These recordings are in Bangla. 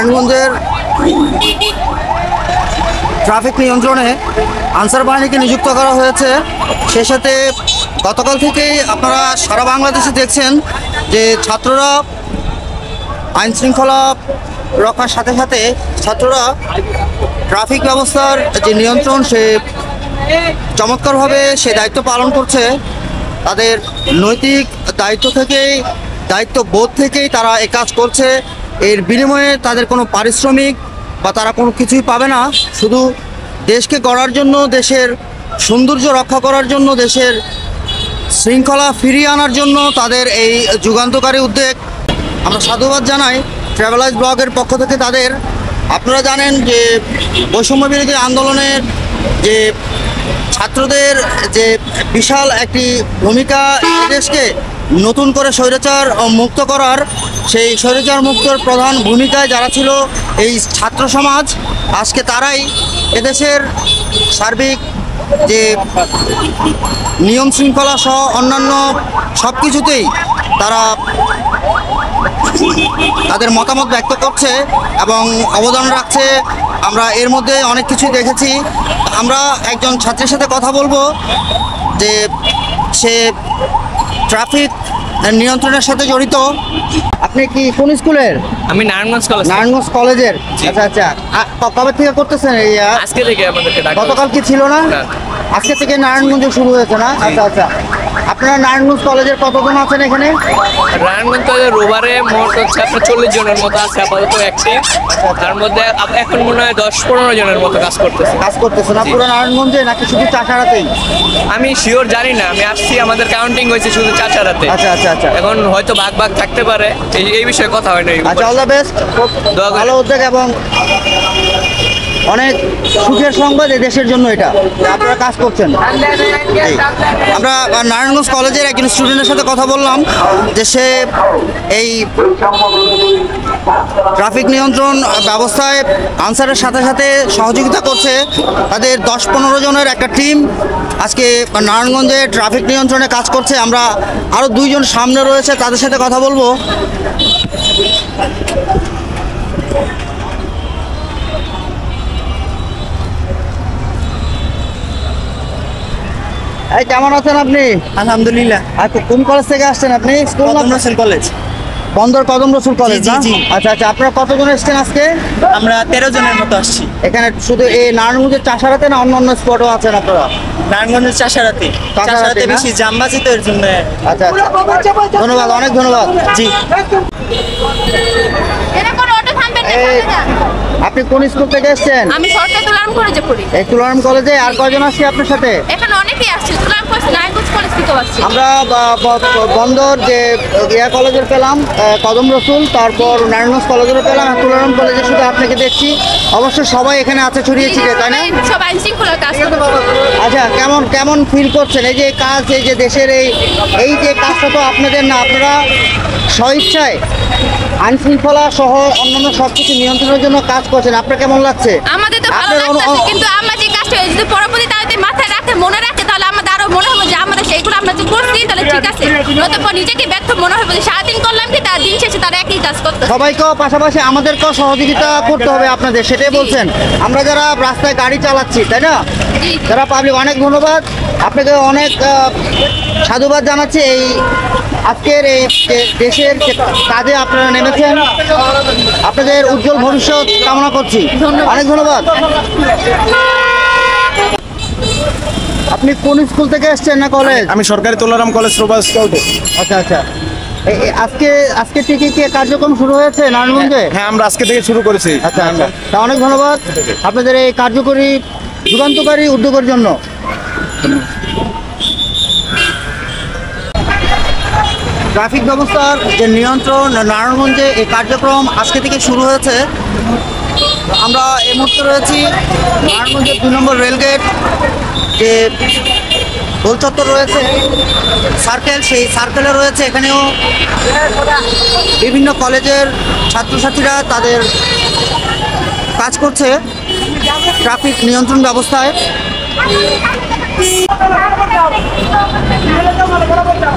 নারায়ণগঞ্জের ট্রাফিক নিয়ন্ত্রণে আনসার বাহিনীকে নিযুক্ত করা হয়েছে। সে সাথে গতকাল থেকেই আপনারা সারা বাংলাদেশে দেখছেন যে ছাত্ররা আইন শৃঙ্খলা রক্ষার সাথে সাথে ছাত্ররা ট্রাফিক ব্যবস্থার যে নিয়ন্ত্রণ সে চমৎকারভাবে সে দায়িত্ব পালন করছে। তাদের নৈতিক দায়িত্ববোধ থেকেই তারা এ কাজ করছে। এর বিনিময়ে তাদের কোনো পারিশ্রমিক বা তারা কোনো কিছুই পাবে না। শুধু দেশকে গড়ার জন্য, দেশের সৌন্দর্য রক্ষা করার জন্য, দেশের শৃঙ্খলা ফিরিয়ে আনার জন্য তাদের এই যুগান্তকারী উদ্যোগ আমরা সাধুবাদ জানাই ট্রাভেলাইজ ব্লগের পক্ষ থেকে তাদের। আপনারা জানেন যে বৈষম্য বিরোধী আন্দোলনের যে ছাত্রদের যে বিশাল একটি ভূমিকা, দেশকে নতুন করে স্বৈরাচার মুক্ত করার, সেই স্বৈরাচার মুক্তর প্রধান ভূমিকায় যারা ছিল এই ছাত্র সমাজ, আজকে তারাই এদেশের সার্বিক যে নিয়ম শৃঙ্খলা সহ অন্যান্য সব কিছুতেই তারা তাদের মতামত ব্যক্ত করছে এবং অবদান রাখছে। আমরা এর মধ্যে অনেক কিছু দেখেছি। আমরা একজন ছাত্রের সাথে কথা বলবো যে সে ট্রাফিক নিয়ন্ত্রণের সাথে জড়িত। আপনি কি কোন স্কুলের? আমি নারায়ণগঞ্জ কলেজের। আচ্ছা আচ্ছা, কবে থেকে করতেছেন? আজকে থেকে আমাদেরকে ডাকা। গতকাল কি ছিল না? আজকে থেকে নারায়ণগঞ্জে শুরু হয়েছে না? আচ্ছা আচ্ছা, আপনারা নারায়ণগঞ্জ কলেজের কতজন আছেন এখানে? নারায়ণগঞ্জ কলেজের রোবারে মোট হচ্ছে আপনার 40 জনের মতো আছে আপাতত অ্যাক্টিভ। তার মধ্যে এখন মনে হয় 10-15 জনের মতো কাজ করতেছে না পুরো নারায়ণগঞ্জে নাকি শুধু চাষারাতেই? আমি শিওর জানি না, আমি আসছি আমাদের কাউন্টিং হয়েছে শুধু চাষারাতে। আচ্ছা আচ্ছা আচ্ছা, এখন হয়তো ভাগ থাকতে পারে, এই বিষয়ে কথা হয় না। আচ্ছা, অল দ্য বেস্ট, ভালো উদ্যোগ এবং অনেক সুখের সংবাদ এই দেশের জন্য এটা আপনারা কাজ করছেন। আমরা নারায়ণগঞ্জ কলেজের একজন স্টুডেন্টের সাথে কথা বললাম যে সে এই ট্রাফিক নিয়ন্ত্রণ ব্যবস্থায় আনসারের সাথে সাথে সহযোগিতা করছে। তাদের 10-15 জনের একটা টিম আজকে নারায়ণগঞ্জে ট্রাফিক নিয়ন্ত্রণে কাজ করছে। আমরা আরও 2 জন সামনে রয়েছে, তাদের সাথে কথা বলবো। এই কেমন আছেন আপনি? আলহামদুলিল্লাহ। আচ্ছা, কোন কলেজ থেকে আসছেন আপনি? কদম রসুল কলেজ, বন্দর কদম রসুল কলেজ। জি, জি। আচ্ছা আচ্ছা, আপনারা কতজন এসছেন আজকে? আমরা 13 জনের মতো আসছি। এখানে শুধু এই নারায়ণগঞ্জের চাষারাতে না অন্য স্পটও আছেন আপনারা? নারায়ণগঞ্জের চাষারাতে না? বেশি জামবাজি তো, এর জন্য। আচ্ছা আচ্ছা, ধন্যবাদ, অনেক ধন্যবাদ। জি। আপনি কোন স্কুল থেকে এসেছেন? আমি সরকারি তুলারাম কলেজে পড়ি। এই তুলারাম কলেজে আর কয়জন আসছে আপনার সাথে? এখানে অনেকেই আসছে, তুলারাম কলেজ, নারায়ণগঞ্জ কলেজ থেকে আসছে। আমরা বন্দর যে কলেজের পেলাম, কদম রসুল, তারপর নারায়ণগঞ্জ কলেজেরও পেলাম, আর তুলারাম কলেজে শুধু আপনাকে দেখছি। অবশ্য সবাই এখানে আছে ছড়িয়ে ছিটিয়ে, তাই না? সবাই আইন শৃঙ্খলার কাজ। আচ্ছা, কেমন ফিল করছেন এই যে কাজ, এই যে দেশের এই যে কাজটা তো আপনাদের না, আপনারা স্বইচ্ছায় আইন শৃঙ্খলা সহ অন্যান্য সবকিছু নিয়ন্ত্রণের জন্য কাজ করছেন, আপনার কেমন লাগছে? আমাদের তো ভালো লাগছে, কিন্তু আমরা যে কাজটা যদি পরবর্তী তাদের মাথায় রাখে, মনে রাখে, তাহলে আমাদের আরো মনে হবে যে আমাদের সেইগুলো আমরা যে করছি তাহলে ঠিক আছে। নতুন নিজেকে ব্যর্থ মনে হবে যে সারাদিন করলাম কি, তার দিন শেষে তারা একই কাজ করতে। সবাইকেও পাশাপাশি আমাদেরকেও সহযোগিতা করতে হবে আপনাদের, সেটাই বলছেন। আমরা যারা রাস্তায় গাড়ি চালাচ্ছি, তাই না, যারা পাবলিক, অনেক ধন্যবাদ আপনাকে, অনেক সাধুবাদ জানাচ্ছি এই আজকের এই দেশের কাজে আপনারা নেমেছেন। আপনাদের উজ্জ্বল ভবিষ্যৎ কামনা করছি, অনেক ধন্যবাদ। আপনি কোন স্কুল থেকে এসেছেন না কলেজ? আমি সরকারি তুলারাম কলেজ রোবাস। আচ্ছা আচ্ছা, আজকে থেকে কি কার্যক্রম শুরু হয়েছে নারায়ণগঞ্জে? হ্যাঁ, আমরা আজকে থেকে শুরু করেছি। আচ্ছা আচ্ছা, তা অনেক ধন্যবাদ আপনাদের এই কার্যকরী যুগান্তকারী উদ্যোগের জন্য। ট্রাফিক ব্যবস্থার যে নিয়ন্ত্রণ নারায়ণগঞ্জে এই কার্যক্রম আজকে থেকে শুরু হয়েছে। আমরা এই মুহূর্তে রয়েছি নারায়ণগঞ্জের 2 নম্বর রেলগেট, যে গোল চত্বর রয়েছে, সার্কেল, সেই সার্কেলে রয়েছে এখানেও বিভিন্ন কলেজের ছাত্রছাত্রীরা তাদের কাজ করছে ট্রাফিক নিয়ন্ত্রণ ব্যবস্থায়।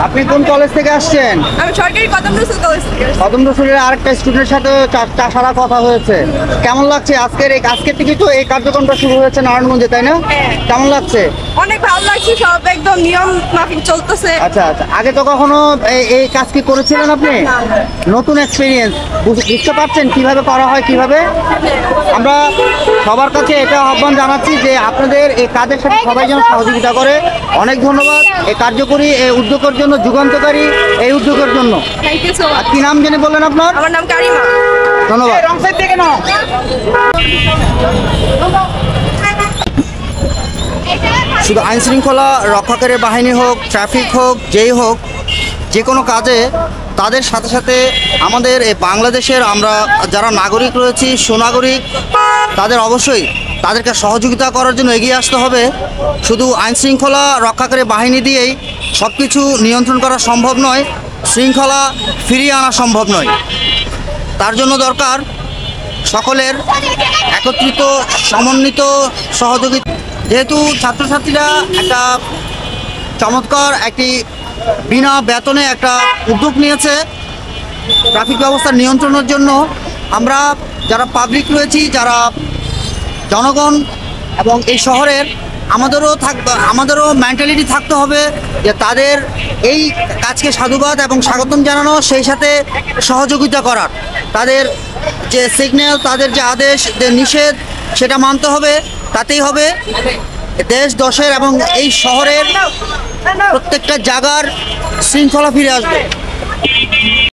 আপনি কোন কলেজ থেকে আসছেন? আমি সরকারি কদম রসুল কলেজ থেকে কদম রসুলের আরেকটা স্টুডেন্টের সাথে চাষারা কথা হয়েছে। কেমন লাগছে আজকের থেকে তো এই কার্যক্রমটা শুরু হয়েছে নারায়ণগঞ্জে, তাই না? হ্যাঁ। কেমন লাগছে? অনেক ভালো লাগছে, সব একদম নিয়ম মাফিক চলতেছে। আচ্ছা আচ্ছা, আগে তো কখনো এই কাজ কি করেছিলেন আপনি? নতুন এক্সপিরিয়েন্স, বুঝতে পারছেন কিভাবে করা হয় কিভাবে? আমরা সবার কাছে এটা আহ্বান জানাচ্ছি যে আপনাদের এই কাজের সাথে সবাই যেন সহযোগিতা করে। অনেক ধন্যবাদ এই কার্যকরী এই উদ্যোগের জন্য, যুগান্তকারী এই উদ্যোগের জন্য। থ্যাংক ইউ সো আর মাচ। কি নাম জেনে বললেন আপনার? আমার নাম কারিমা। ধন্যবাদ। শুধু আইন শৃঙ্খলা রক্ষাকারী বাহিনী হোক, ট্রাফিক হোক, যেই হোক, যে কোনো কাজে তাদের সাথে সাথে আমাদের এই বাংলাদেশের আমরা যারা নাগরিক রয়েছি, সুনাগরিক, তাদের অবশ্যই তাদেরকে সহযোগিতা করার জন্য এগিয়ে আসতে হবে। শুধু আইন শৃঙ্খলা রক্ষাকারী বাহিনী দিয়েই সব কিছু নিয়ন্ত্রণ করা সম্ভব নয়, শৃঙ্খলা ফিরিয়ে আনা সম্ভব নয়। তার জন্য দরকার সকলের একত্রিত সমন্বিত সহযোগিতা। যেহেতু ছাত্রছাত্রীরা একটা চমৎকার একটি বিনা বেতনে একটা উদ্যোগ নিয়েছে ট্রাফিক ব্যবস্থা নিয়ন্ত্রণের জন্য, আমরা যারা পাবলিক রয়েছি, যারা জনগণ এবং এই শহরের আমাদেরও মেন্টালিটি থাকতে হবে যে তাদের এই কাজকে সাধুবাদ এবং স্বাগতম জানানো, সেই সাথে সহযোগিতা করার। তাদের যে সিগন্যাল, তাদের যে আদেশ, যে নিষেধ, সেটা মানতে হবে। তাতেই হবে দেশ দশের এবং এই শহরের প্রত্যেকটা জায়গার শৃঙ্খলা ফিরে আসবে।